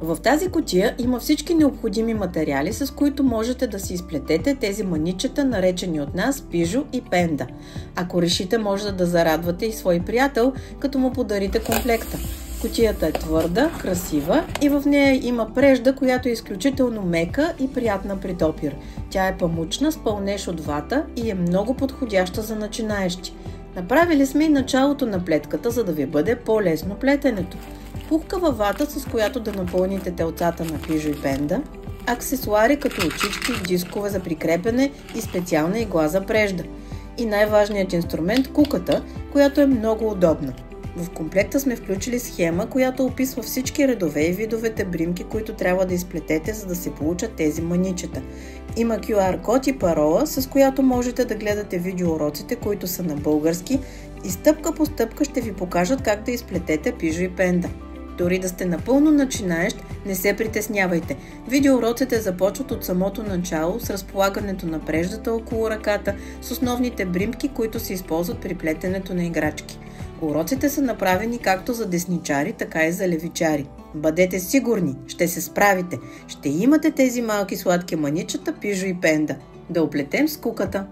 В тази кутия има всички необходими материали, с които можете да си изплетете тези маничета, наречени от нас пижо и пенда. Ако решите, може да зарадвате и свой приятел, като му подарите комплекта. Кутията е твърда, красива и в нея има прежда, която е изключително мека и приятна при допир. Тя е памучна с пълнеж от вата и е много подходяща за начинаещи. Направили сме и началото на плетката, за да ви бъде по-лесно плетенето. Пухкава вата, с която да напълните телцата на пижо и пенда, аксесуари като очички, дискове за прикрепяне и специална игла за прежда. И най-важният инструмент – куката, която е много удобна. В комплекта сме включили схема, която описва всички редове и видовете бримки, които трябва да изплетете, за да се получат тези маничета. Има QR код и парола, с която можете да гледате видеоуроците, които са на български, и стъпка по стъпка ще ви покажат как да изплетете пижо и пенда. Дори да сте напълно начинаещ, не се притеснявайте. Видеоуроците започват от самото начало с разполагането на преждата около ръката, с основните бримки, които се използват при плетенето на играчки. Уроците са направени както за десничари, така и за левичари. Бъдете сигурни, ще се справите. Ще имате тези малки сладки маничета пижо и пенда. Да оплетем с куката!